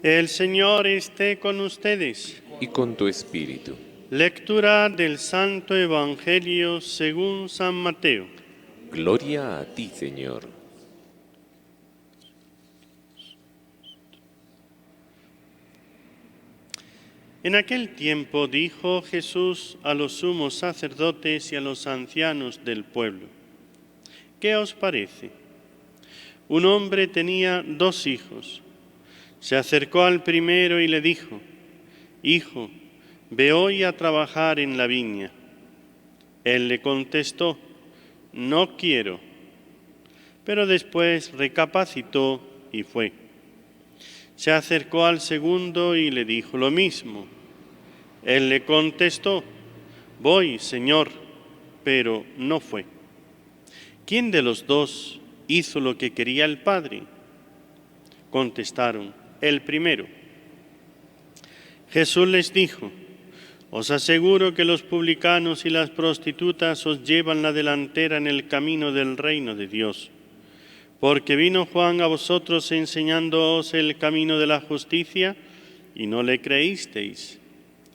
El Señor esté con ustedes. Y con tu espíritu. Lectura del Santo Evangelio según San Mateo. Gloria a ti, Señor. En aquel tiempo dijo Jesús a los sumos sacerdotes y a los ancianos del pueblo: ¿Qué os parece? Un hombre tenía 2 hijos. Se acercó al primero y le dijo: Hijo, ve hoy a trabajar en la viña. Él le contestó: No quiero. Pero después recapacitó y fue. Se acercó al segundo y le dijo lo mismo. Él le contestó: Voy, Señor, pero no fue. ¿Quién de los 2 hizo lo que quería el Padre? Contestaron: el primero. Jesús les dijo: Os aseguro que los publicanos y las prostitutas os llevan la delantera en el camino del reino de Dios. Porque vino Juan a vosotros enseñándoos el camino de la justicia y no le creísteis.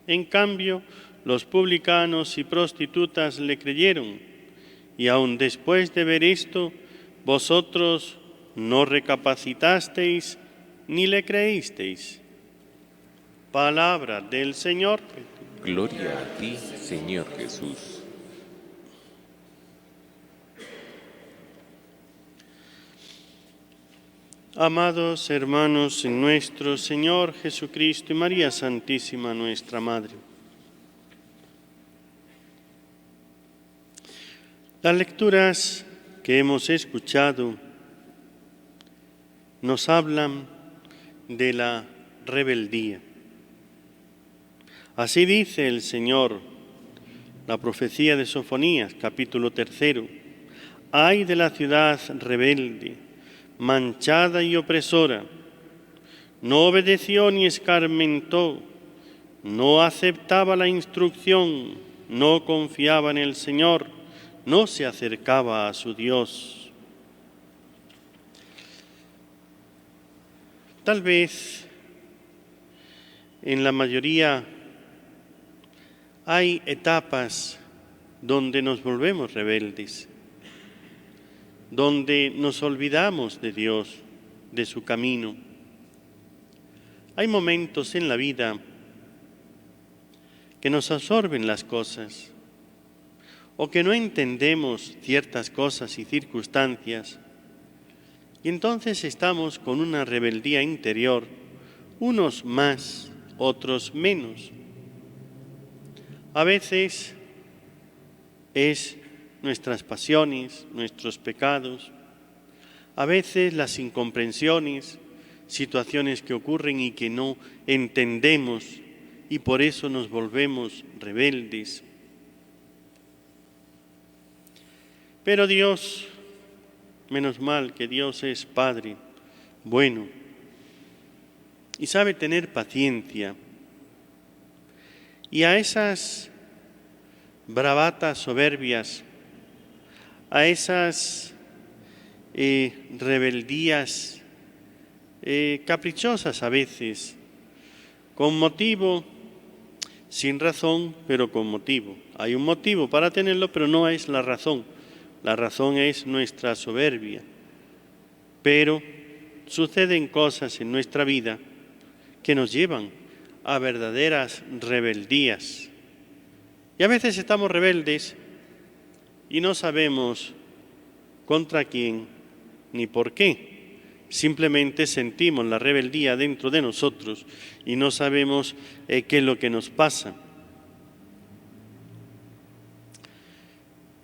En cambio, los publicanos y prostitutas le creyeron, y aun después de ver esto, vosotros no recapacitasteis ni le creísteis. Palabra del Señor. Gloria a ti, Señor Jesús. Amados hermanos en nuestro Señor Jesucristo y María Santísima, nuestra Madre. Las lecturas que hemos escuchado nos hablan de la rebeldía. Así dice el Señor, la profecía de Sofonías, capítulo 3. Ay de la ciudad rebelde, manchada y opresora. No obedeció ni escarmentó, no aceptaba la instrucción, no confiaba en el Señor, no se acercaba a su Dios. Tal vez en la mayoría hay etapas donde nos volvemos rebeldes, donde nos olvidamos de Dios, de su camino. Hay momentos en la vida que nos absorben las cosas o que no entendemos ciertas cosas y circunstancias y entonces estamos con una rebeldía interior, unos más, otros menos. A veces es nuestras pasiones, nuestros pecados, a veces las incomprensiones, situaciones que ocurren y que no entendemos y por eso nos volvemos rebeldes. Pero Dios, menos mal que Dios es Padre bueno y sabe tener paciencia. Y a esas bravatas soberbias, a esas rebeldías caprichosas a veces, con motivo, sin razón, pero con motivo. Hay un motivo para tenerlo, pero no es la razón. La razón es nuestra soberbia. Pero suceden cosas en nuestra vida que nos llevan a verdaderas rebeldías. Y a veces estamos rebeldes y no sabemos contra quién ni por qué. Simplemente sentimos la rebeldía dentro de nosotros y no sabemos qué es lo que nos pasa.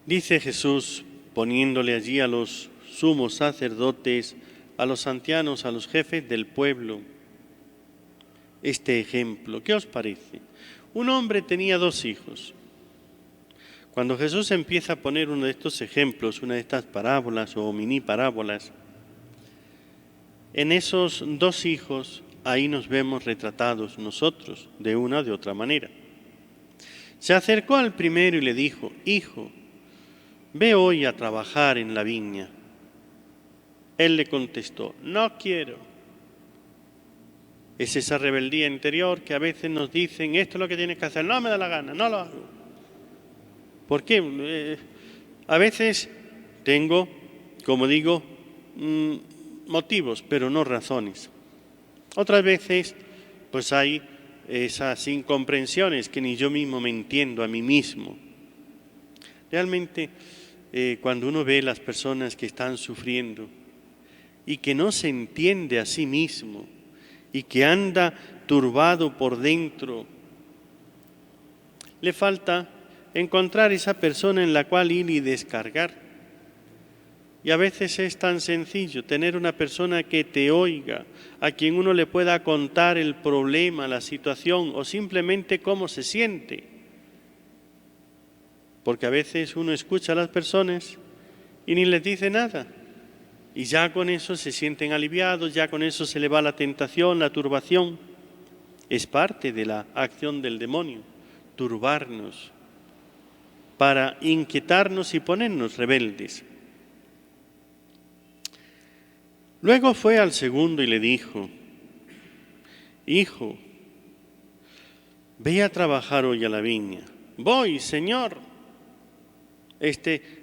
Dice Jesús, poniéndole allí a los sumos sacerdotes, a los ancianos, a los jefes del pueblo, este ejemplo. ¿Qué os parece? Un hombre tenía 2 hijos. Cuando Jesús empieza a poner uno de estos ejemplos, una de estas parábolas o mini parábolas, en esos 2 hijos, ahí nos vemos retratados nosotros, de una o de otra manera. Se acercó al primero y le dijo: Hijo, ve hoy a trabajar en la viña. Él le contestó: No quiero. Es esa rebeldía interior que a veces nos dicen, esto es lo que tienes que hacer, no me da la gana, no lo hago. ¿Por qué? A veces tengo, como digo, motivos, pero no razones. Otras veces, pues hay esas incomprensiones que ni yo mismo me entiendo a mí mismo. Realmente, cuando uno ve las personas que están sufriendo y que no se entiende a sí mismo y que anda turbado por dentro, le falta encontrar esa persona en la cual ir y descargar. Y a veces es tan sencillo tener una persona que te oiga, a quien uno le pueda contar el problema, la situación o simplemente cómo se siente. Porque a veces uno escucha a las personas y ni les dice nada. Y ya con eso se sienten aliviados, ya con eso se le va la tentación, la turbación. Es parte de la acción del demonio, turbarnos, para inquietarnos y ponernos rebeldes. Luego fue al segundo y le dijo, hijo, ve a trabajar hoy a la viña. Voy, Señor.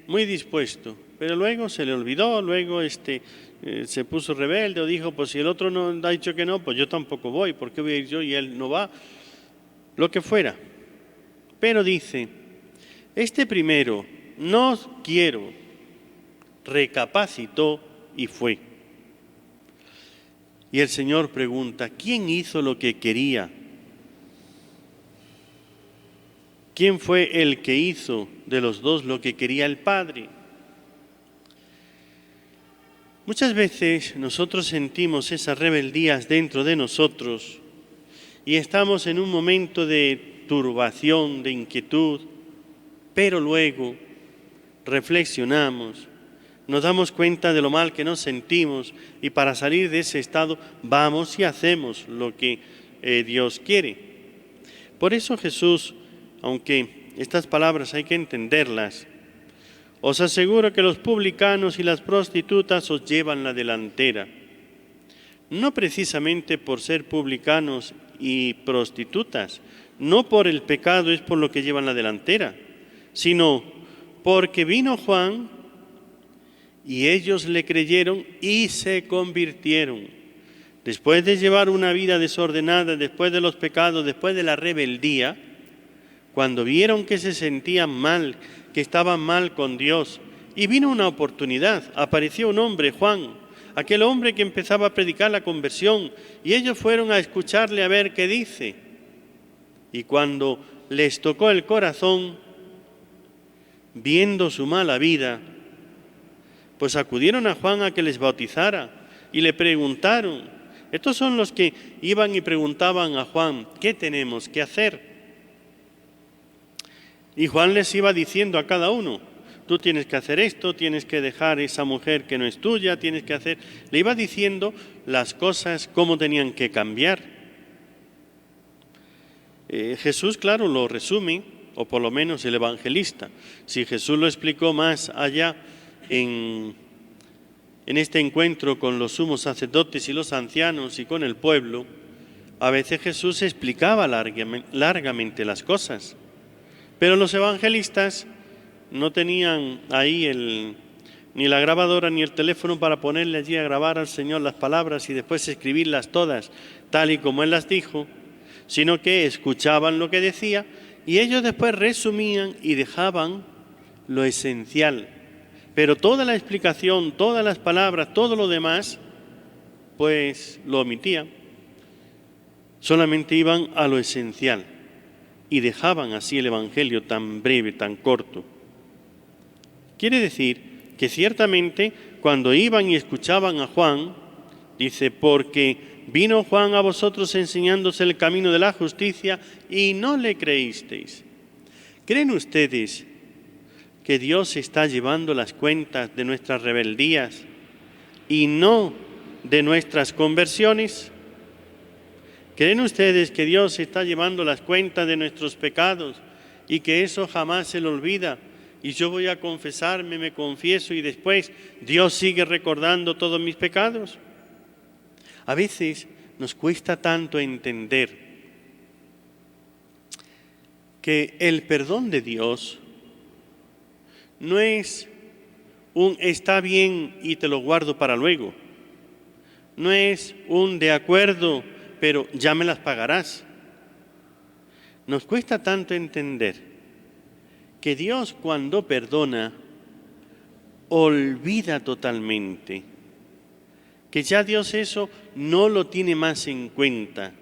Muy dispuesto, pero luego se le olvidó, luego se puso rebelde o dijo, pues si el otro no ha dicho que no, pues yo tampoco voy, ¿por qué voy a ir yo y él no va? Lo que fuera. Pero dice, este primero, no quiero, recapacitó y fue. Y el Señor pregunta, ¿quién hizo lo que quería? ¿Quién fue el que hizo de los dos lo que quería el Padre? Muchas veces nosotros sentimos esas rebeldías dentro de nosotros y estamos en un momento de turbación, de inquietud, pero luego reflexionamos, nos damos cuenta de lo mal que nos sentimos y para salir de ese estado vamos y hacemos lo que Dios quiere. Por eso Jesús, aunque estas palabras hay que entenderlas, os aseguro que los publicanos y las prostitutas os llevan la delantera. No precisamente por ser publicanos y prostitutas, no por el pecado es por lo que llevan la delantera, sino porque vino Juan y ellos le creyeron y se convirtieron. Después de llevar una vida desordenada, después de los pecados, después de la rebeldía, cuando vieron que se sentían mal, que estaban mal con Dios, y vino una oportunidad, apareció un hombre, Juan, aquel hombre que empezaba a predicar la conversión, y ellos fueron a escucharle a ver qué dice. Y cuando les tocó el corazón, viendo su mala vida, pues acudieron a Juan a que les bautizara y le preguntaron. Estos son los que iban y preguntaban a Juan, ¿qué tenemos que hacer? Y Juan les iba diciendo a cada uno, tú tienes que hacer esto, tienes que dejar esa mujer que no es tuya, tienes que hacer... Le iba diciendo las cosas, cómo tenían que cambiar. Jesús, claro, lo resume, o por lo menos el evangelista. Si Jesús lo explicó más allá en este encuentro con los sumos sacerdotes y los ancianos y con el pueblo, a veces Jesús explicaba largamente las cosas. Pero los evangelistas no tenían ahí ni la grabadora ni el teléfono para ponerle allí a grabar al Señor las palabras y después escribirlas todas tal y como Él las dijo, sino que escuchaban lo que decía y ellos después resumían y dejaban lo esencial. Pero toda la explicación, todas las palabras, todo lo demás, pues lo omitían. Solamente iban a lo esencial y dejaban así el Evangelio tan breve, tan corto. Quiere decir que ciertamente cuando iban y escuchaban a Juan, dice, porque vino Juan a vosotros enseñándose el camino de la justicia y no le creísteis. ¿Creen ustedes que Dios está llevando las cuentas de nuestras rebeldías y no de nuestras conversiones? ¿Creen ustedes que Dios está llevando las cuentas de nuestros pecados y que eso jamás se le olvida? Y yo voy a confesarme, me confieso y después Dios sigue recordando todos mis pecados. A veces nos cuesta tanto entender que el perdón de Dios no es un está bien y te lo guardo para luego. No es un de acuerdo, pero ya me las pagarás. Nos cuesta tanto entender que Dios cuando perdona olvida totalmente, que ya Dios eso no lo tiene más en cuenta,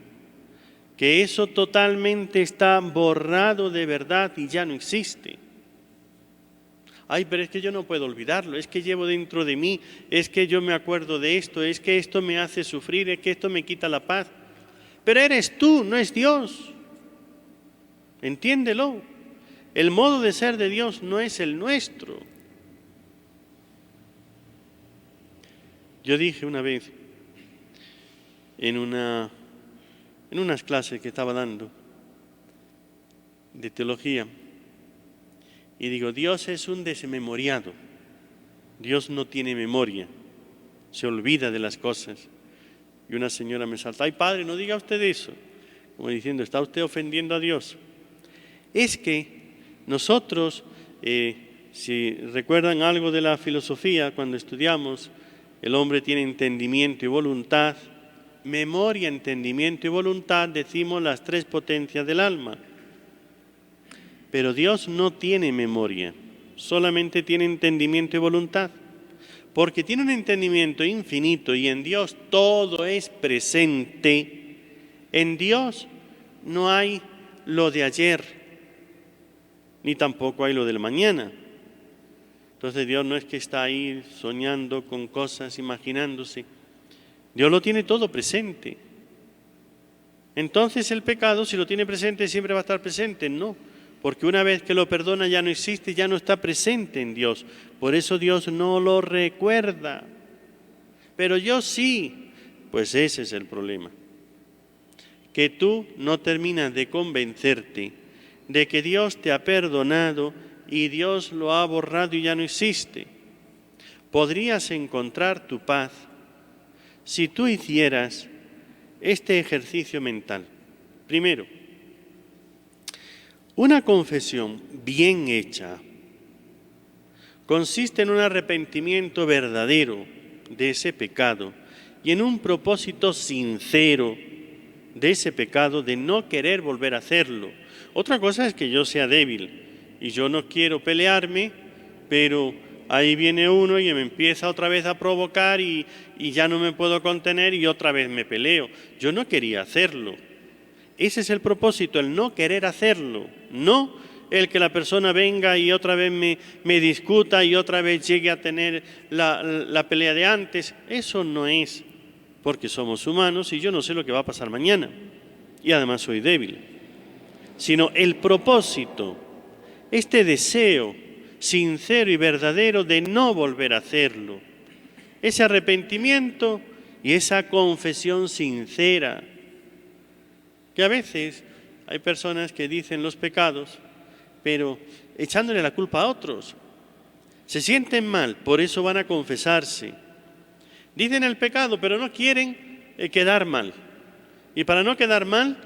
que eso totalmente está borrado de verdad y ya no existe. Ay, pero es que yo no puedo olvidarlo, es que llevo dentro de mí, es que yo me acuerdo de esto, es que esto me hace sufrir, es que esto me quita la paz. Pero eres tú, no es Dios. Entiéndelo. El modo de ser de Dios no es el nuestro. Yo dije una vez en unas clases que estaba dando de teología, y digo, Dios es un desmemoriado. Dios no tiene memoria, se olvida de las cosas. Y una señora me salta, ay padre, no diga usted eso. Como diciendo, está usted ofendiendo a Dios. Es que nosotros, si recuerdan algo de la filosofía, cuando estudiamos, el hombre tiene entendimiento y voluntad. Memoria, entendimiento y voluntad, decimos las tres potencias del alma. Pero Dios no tiene memoria, solamente tiene entendimiento y voluntad. Porque tiene un entendimiento infinito y en Dios todo es presente. En Dios no hay lo de ayer, ni tampoco hay lo del mañana. Entonces Dios no es que está ahí soñando con cosas, imaginándose. Dios lo tiene todo presente. Entonces el pecado, si lo tiene presente, siempre va a estar presente. No, porque una vez que lo perdona ya no existe, ya no está presente en Dios. Por eso Dios no lo recuerda. Pero yo sí. Pues ese es el problema. Que tú no terminas de convencerte de que Dios te ha perdonado y Dios lo ha borrado y ya no existe. Podrías encontrar tu paz si tú hicieras este ejercicio mental. Primero, una confesión bien hecha consiste en un arrepentimiento verdadero de ese pecado y en un propósito sincero de ese pecado de no querer volver a hacerlo. Otra cosa es que yo sea débil y yo no quiero pelearme, pero ahí viene uno y me empieza otra vez a provocar y ya no me puedo contener y otra vez me peleo. Yo no quería hacerlo. Ese es el propósito, el no querer hacerlo, no el que la persona venga y otra vez me discuta y otra vez llegue a tener la pelea de antes. Eso no es, porque somos humanos y yo no sé lo que va a pasar mañana y además soy débil. Sino el propósito, este deseo sincero y verdadero de no volver a hacerlo, ese arrepentimiento y esa confesión sincera. Que a veces hay personas que dicen los pecados, pero echándole la culpa a otros. Se sienten mal, por eso van a confesarse. Dicen el pecado, pero no quieren quedar mal. Y para no quedar mal,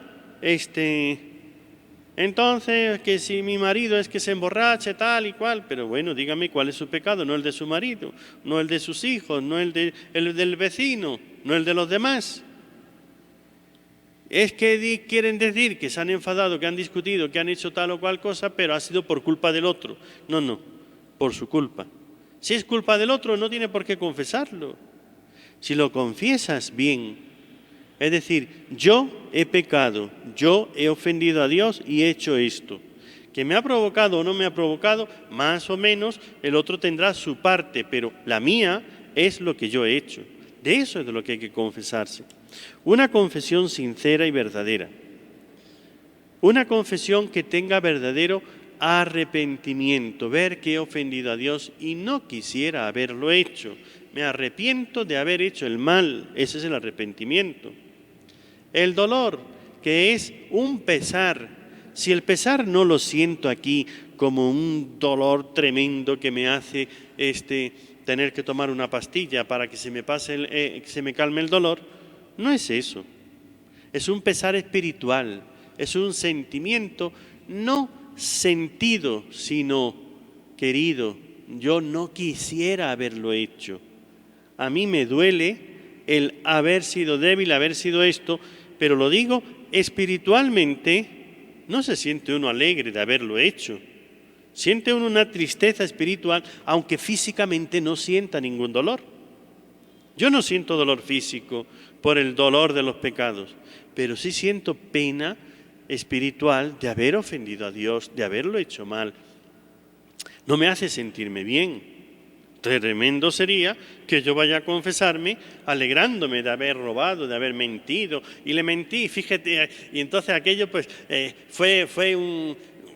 entonces, que si mi marido es que se emborrache tal y cual, pero bueno, dígame cuál es su pecado, no el de su marido, no el de sus hijos, no el del vecino, no el de los demás. Es que quieren decir que se han enfadado, que han discutido, que han hecho tal o cual cosa, pero ha sido por culpa del otro. No, por su culpa. Si es culpa del otro, no tiene por qué confesarlo. Si lo confiesas bien, es decir, yo he pecado, yo he ofendido a Dios y he hecho esto. Que me ha provocado o no me ha provocado, más o menos el otro tendrá su parte, pero la mía es lo que yo he hecho. De eso es de lo que hay que confesarse. Una confesión sincera y verdadera. Una confesión que tenga verdadero arrepentimiento, ver que he ofendido a Dios y no quisiera haberlo hecho. Me arrepiento de haber hecho el mal, ese es el arrepentimiento. El dolor, que es un pesar. Si el pesar no lo siento aquí como un dolor tremendo que me hace tener que tomar una pastilla para que se me calme el dolor, no es eso. Es un pesar espiritual, es un sentimiento no sentido, sino querido. Yo no quisiera haberlo hecho. A mí me duele el haber sido débil, haber sido esto, pero lo digo espiritualmente, no se siente uno alegre de haberlo hecho. Siente uno una tristeza espiritual, aunque físicamente no sienta ningún dolor. Yo no siento dolor físico por el dolor de los pecados, pero sí siento pena espiritual de haber ofendido a Dios, de haberlo hecho mal. No me hace sentirme bien. Tremendo sería que yo vaya a confesarme alegrándome de haber robado, de haber mentido, y le mentí, fíjate, y entonces aquello pues fue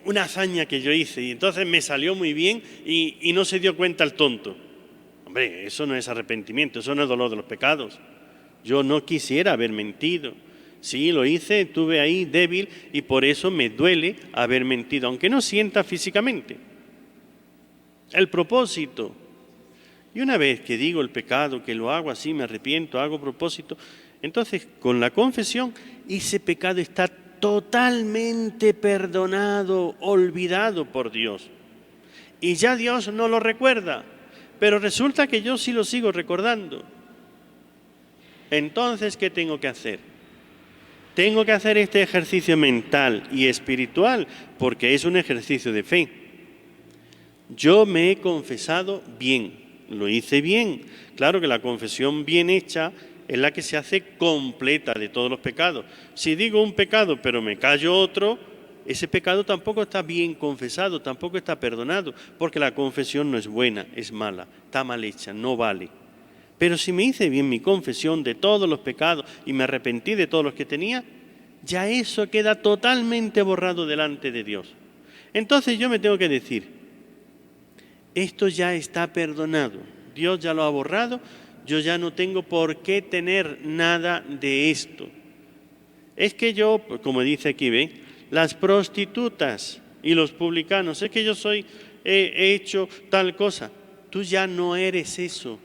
una hazaña que yo hice, y entonces me salió muy bien y no se dio cuenta el tonto. Hombre, eso no es arrepentimiento, eso no es dolor de los pecados. Yo no quisiera haber mentido. Sí, lo hice, estuve ahí débil y por eso me duele haber mentido, aunque no sienta físicamente. El propósito. Y una vez que digo el pecado, que lo hago así, me arrepiento, hago propósito, entonces con la confesión ese pecado está totalmente perdonado, olvidado por Dios. Y ya Dios no lo recuerda, pero resulta que yo sí lo sigo recordando. Entonces, ¿qué tengo que hacer? Tengo que hacer este ejercicio mental y espiritual, porque es un ejercicio de fe. Yo me he confesado bien. Lo hice bien. Claro que la confesión bien hecha es la que se hace completa de todos los pecados. Si digo un pecado pero me callo otro, ese pecado tampoco está bien confesado, tampoco está perdonado, porque la confesión no es buena, es mala, está mal hecha, no vale. Pero si me hice bien mi confesión de todos los pecados y me arrepentí de todos los que tenía, ya eso queda totalmente borrado delante de Dios. Entonces yo me tengo que decir, esto ya está perdonado, Dios ya lo ha borrado, yo ya no tengo por qué tener nada de esto. Es que yo, como dice aquí, ¿ve? Las prostitutas y los publicanos, es que yo he hecho tal cosa. Tú ya no eres eso,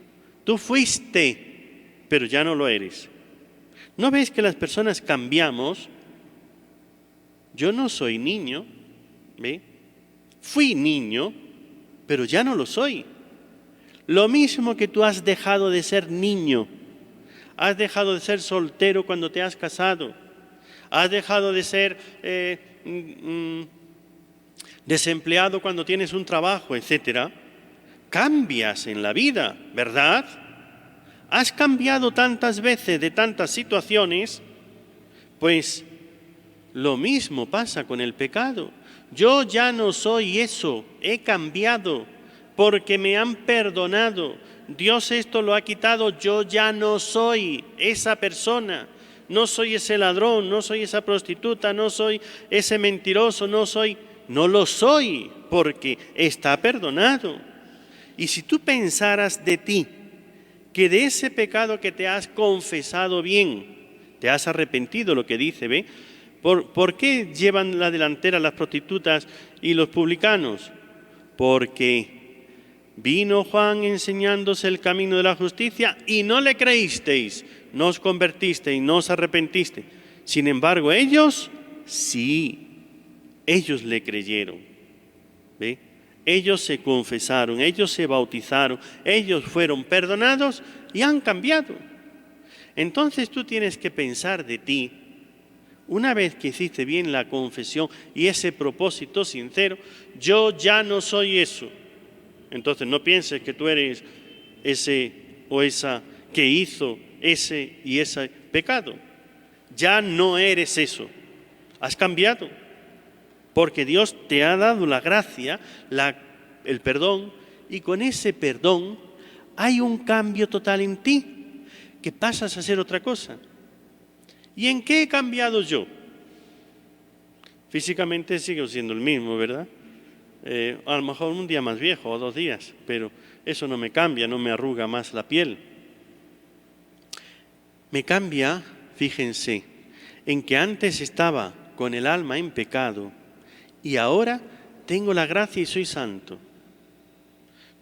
tú fuiste, pero ya no lo eres. ¿No ves que las personas cambiamos? Yo no soy niño, ¿ve? Fui niño, pero ya no lo soy. Lo mismo que tú has dejado de ser niño, has dejado de ser soltero cuando te has casado, has dejado de ser desempleado cuando tienes un trabajo, etcétera. Cambias en la vida, ¿verdad? Has cambiado tantas veces de tantas situaciones, pues lo mismo pasa con el pecado. Yo ya no soy eso, he cambiado porque me han perdonado. Dios esto lo ha quitado, yo ya no soy esa persona, no soy ese ladrón, no soy esa prostituta, no soy ese mentiroso, no lo soy porque está perdonado. Y si tú pensaras de ti, que de ese pecado que te has confesado bien, te has arrepentido, lo que dice, ¿ve? ¿Por qué llevan la delantera las prostitutas y los publicanos? Porque vino Juan enseñándose el camino de la justicia y no le creísteis, no os convertisteis, no os arrepentisteis. Sin embargo, ellos sí, ellos le creyeron. ¿Ve? Ellos se confesaron, ellos se bautizaron, ellos fueron perdonados y han cambiado. Entonces tú tienes que pensar de ti, una vez que hiciste bien la confesión y ese propósito sincero, yo ya no soy eso. Entonces no pienses que tú eres ese o esa que hizo ese y ese pecado. Ya no eres eso. Has cambiado. Porque Dios te ha dado la gracia, el perdón, y con ese perdón hay un cambio total en ti, que pasas a ser otra cosa. ¿Y en qué he cambiado yo? Físicamente sigo siendo el mismo, ¿verdad? A lo mejor un día más viejo o 2 días, pero eso no me cambia, no me arruga más la piel. Me cambia, fíjense, en que antes estaba con el alma en pecado y ahora tengo la gracia y soy santo.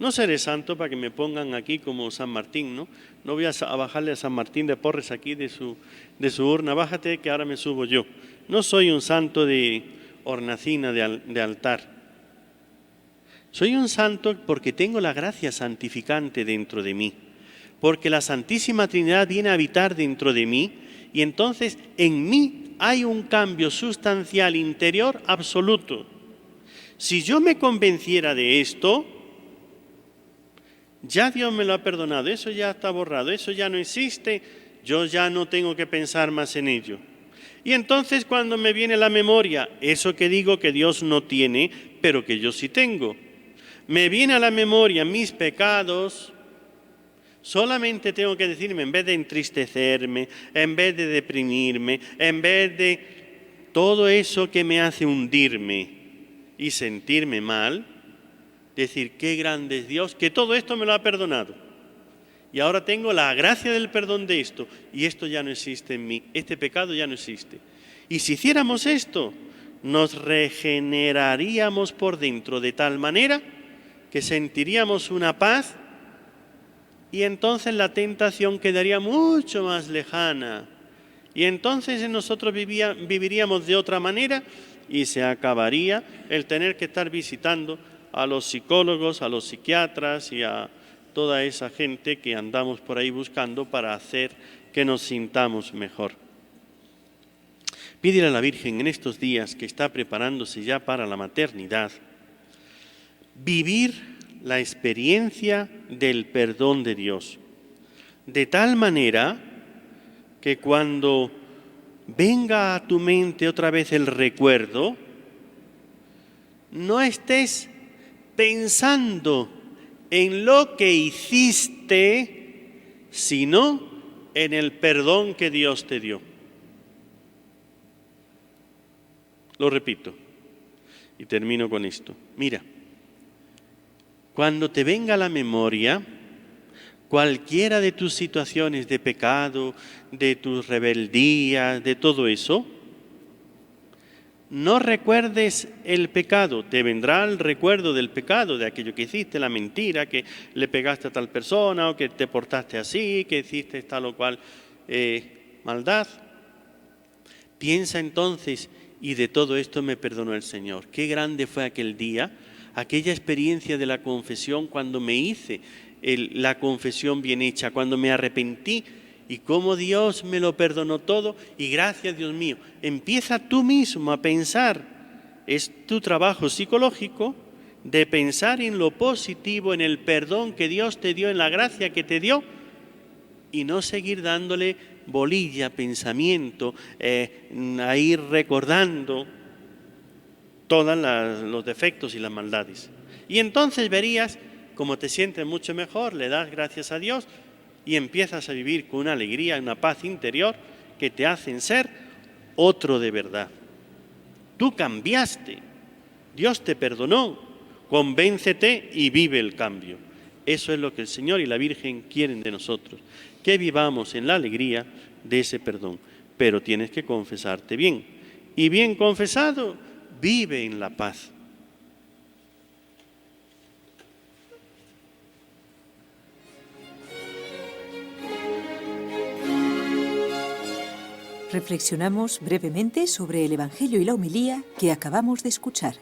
No seré santo para que me pongan aquí como San Martín, ¿no? No voy a bajarle a San Martín de Porres aquí de su urna, bájate que ahora me subo yo. No soy un santo de hornacina, de altar. Soy un santo porque tengo la gracia santificante dentro de mí, porque la Santísima Trinidad viene a habitar dentro de mí y entonces en mí hay un cambio sustancial interior absoluto. Si yo me convenciera de esto, ya Dios me lo ha perdonado, eso ya está borrado, eso ya no existe, yo ya no tengo que pensar más en ello. Y entonces cuando me viene a la memoria eso que digo que Dios no tiene, pero que yo sí tengo, me viene a la memoria mis pecados, solamente tengo que decirme, en vez de entristecerme, en vez de deprimirme, en vez de todo eso que me hace hundirme y sentirme mal, decir, qué grande es Dios, que todo esto me lo ha perdonado. Y ahora tengo la gracia del perdón de esto, y esto ya no existe en mí, este pecado ya no existe. Y si hiciéramos esto, nos regeneraríamos por dentro de tal manera que sentiríamos una paz y entonces la tentación quedaría mucho más lejana. Y entonces nosotros viviríamos de otra manera y se acabaría el tener que estar visitando a los psicólogos, a los psiquiatras y a toda esa gente que andamos por ahí buscando para hacer que nos sintamos mejor. Pídele a la Virgen en estos días que está preparándose ya para la maternidad, vivir la experiencia del perdón de Dios, de tal manera que cuando venga a tu mente otra vez el recuerdo, no estés pensando en lo que hiciste, sino en el perdón que Dios te dio. Lo repito y termino con esto. Mira, cuando te venga a la memoria cualquiera de tus situaciones de pecado, de tus rebeldías, de todo eso, no recuerdes el pecado, te vendrá el recuerdo del pecado, de aquello que hiciste, la mentira, que le pegaste a tal persona, o que te portaste así, que hiciste tal o cual maldad. Piensa entonces, y de todo esto me perdonó el Señor. Qué grande fue aquel día, aquella experiencia de la confesión, cuando me hice la confesión bien hecha, cuando me arrepentí, y cómo Dios me lo perdonó todo, y gracias Dios mío. Empieza tú mismo a pensar, es tu trabajo psicológico de pensar en lo positivo, en el perdón que Dios te dio, en la gracia que te dio, y no seguir dándole bolilla, pensamiento, a ir recordando todos los defectos y las maldades. Y entonces verías cómo te sientes mucho mejor, le das gracias a Dios, y empiezas a vivir con una alegría, una paz interior que te hacen ser otro de verdad. Tú cambiaste, Dios te perdonó, convéncete y vive el cambio. Eso es lo que el Señor y la Virgen quieren de nosotros, que vivamos en la alegría de ese perdón. Pero tienes que confesarte bien, y bien confesado, vive en la paz. Reflexionamos brevemente sobre el Evangelio y la homilía que acabamos de escuchar.